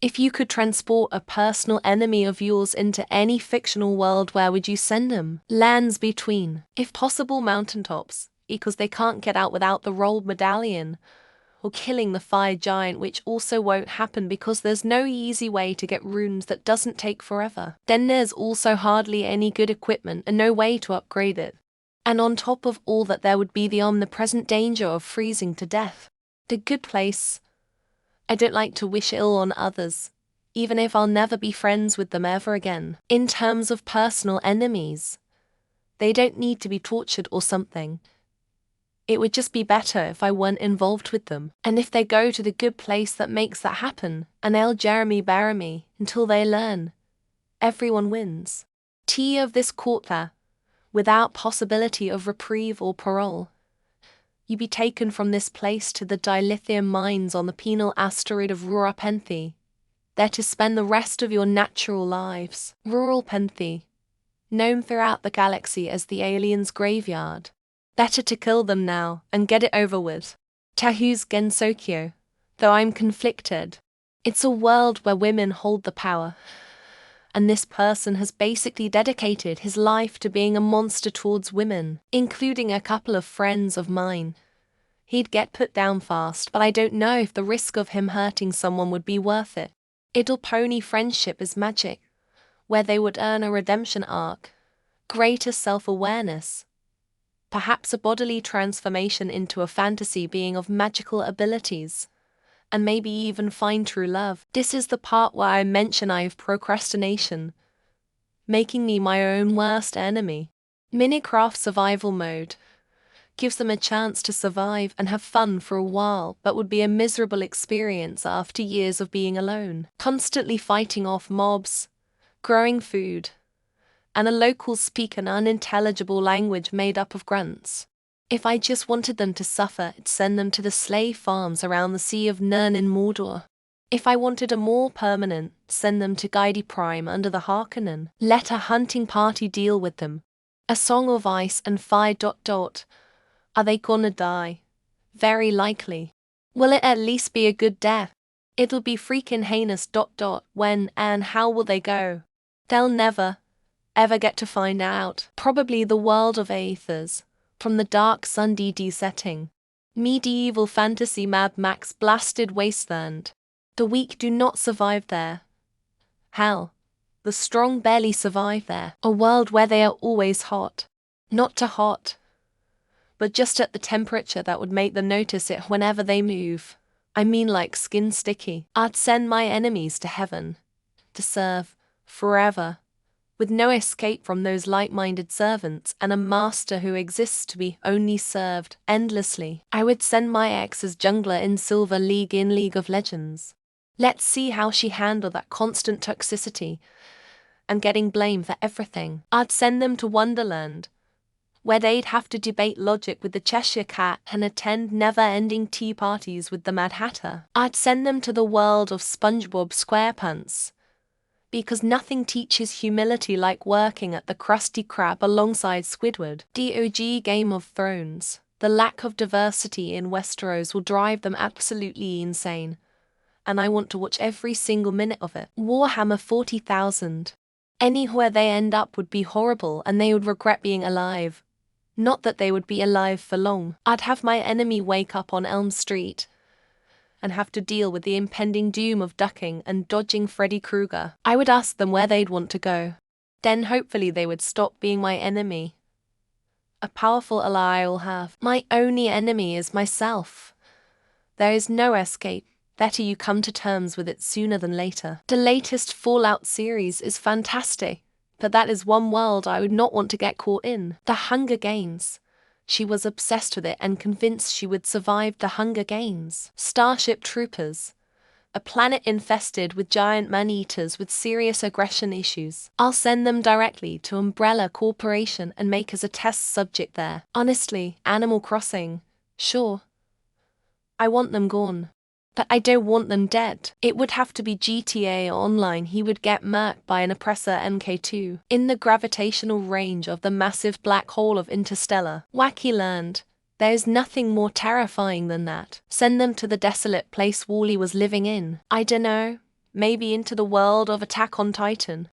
If you could transport a personal enemy of yours into any fictional world, where would you send them? Lands between, if possible, mountaintops, because they can't get out without the rolled medallion, or killing the fire giant, which also won't happen because there's no easy way to get runes that doesn't take forever. Then there's also hardly any good equipment and no way to upgrade it. And on top of all that, there would be the omnipresent danger of freezing to death. The good place. I don't like to wish ill on others, even if I'll never be friends with them ever again. In terms of personal enemies, they don't need to be tortured or something. It would just be better if I weren't involved with them. And if they go to the good place that makes that happen, and they'll Jeremy Baramy until they learn, everyone wins. T of this court there, without possibility of reprieve or parole. You be taken from this place to the dilithium mines on the penal asteroid of Rura Penthi, there to spend the rest of your natural lives. Rural Penthi, known throughout the galaxy as the aliens' graveyard. Better to kill them now and get it over with. Tahu's Gensokyo, though I'm conflicted. It's a world where women hold the power, and this person has basically dedicated his life to being a monster towards women, including a couple of friends of mine. He'd get put down fast, but I don't know if the risk of him hurting someone would be worth it. Idle pony friendship is magic, where they would earn a redemption arc, greater self-awareness, perhaps a bodily transformation into a fantasy being of magical abilities, and maybe even find true love. This is the part where I mention I have procrastination, making me my own worst enemy. Minecraft survival mode gives them a chance to survive and have fun for a while, but would be a miserable experience after years of being alone, constantly fighting off mobs, growing food, and a locals speak an unintelligible language made up of grunts. If I just wanted them to suffer, I'd send them to the slave farms around the Sea of Nirn in Mordor. If I wanted a more permanent, send them to Guide Prime under the Harkonnen. Let a hunting party deal with them. A song of ice and fire ... Are they gonna die? Very likely. Will it at least be a good death? It'll be freaking heinous ... When and how will they go? They'll never, ever get to find out. Probably the world of Aethers, from the dark sun DD setting. Medieval fantasy Mad Max blasted wasteland. The weak do not survive there. Hell, the strong barely survive there. A world where they are always hot. Not too hot, but just at the temperature that would make them notice it whenever they move. I mean like skin sticky. I'd send my enemies to heaven, to serve, forever, with no escape from those like-minded servants and a master who exists to be only served endlessly. I would send my ex as jungler in Silver League in League of Legends. Let's see how she handled that constant toxicity and getting blamed for everything. I'd send them to Wonderland, where they'd have to debate logic with the Cheshire Cat and attend never-ending tea parties with the Mad Hatter. I'd send them to the world of SpongeBob SquarePants, because nothing teaches humility like working at the Krusty Krab alongside Squidward. DOG Game of Thrones. The lack of diversity in Westeros will drive them absolutely insane, and I want to watch every single minute of it. Warhammer 40,000. Anywhere they end up would be horrible and they would regret being alive. Not that they would be alive for long. I'd have my enemy wake up on Elm Street and have to deal with the impending doom of ducking and dodging Freddy Krueger. I would ask them where they'd want to go. Then hopefully they would stop being my enemy. A powerful ally I'll have. My only enemy is myself. There is no escape. Better you come to terms with it sooner than later. The latest Fallout series is fantastic, but that is one world I would not want to get caught in. The Hunger Games. She was obsessed with it and convinced she would survive the Hunger Games. Starship Troopers. A planet infested with giant man-eaters with serious aggression issues. I'll send them directly to Umbrella Corporation and make as a test subject there. Honestly, Animal Crossing. Sure. I want them gone. But I don't want them dead. It would have to be GTA Online. He would get murked by an oppressor MK2 in the gravitational range of the massive black hole of Interstellar. Wacky Land. There's nothing more terrifying than that. Send them to the desolate place Wally was living in. I dunno. Maybe into the world of Attack on Titan.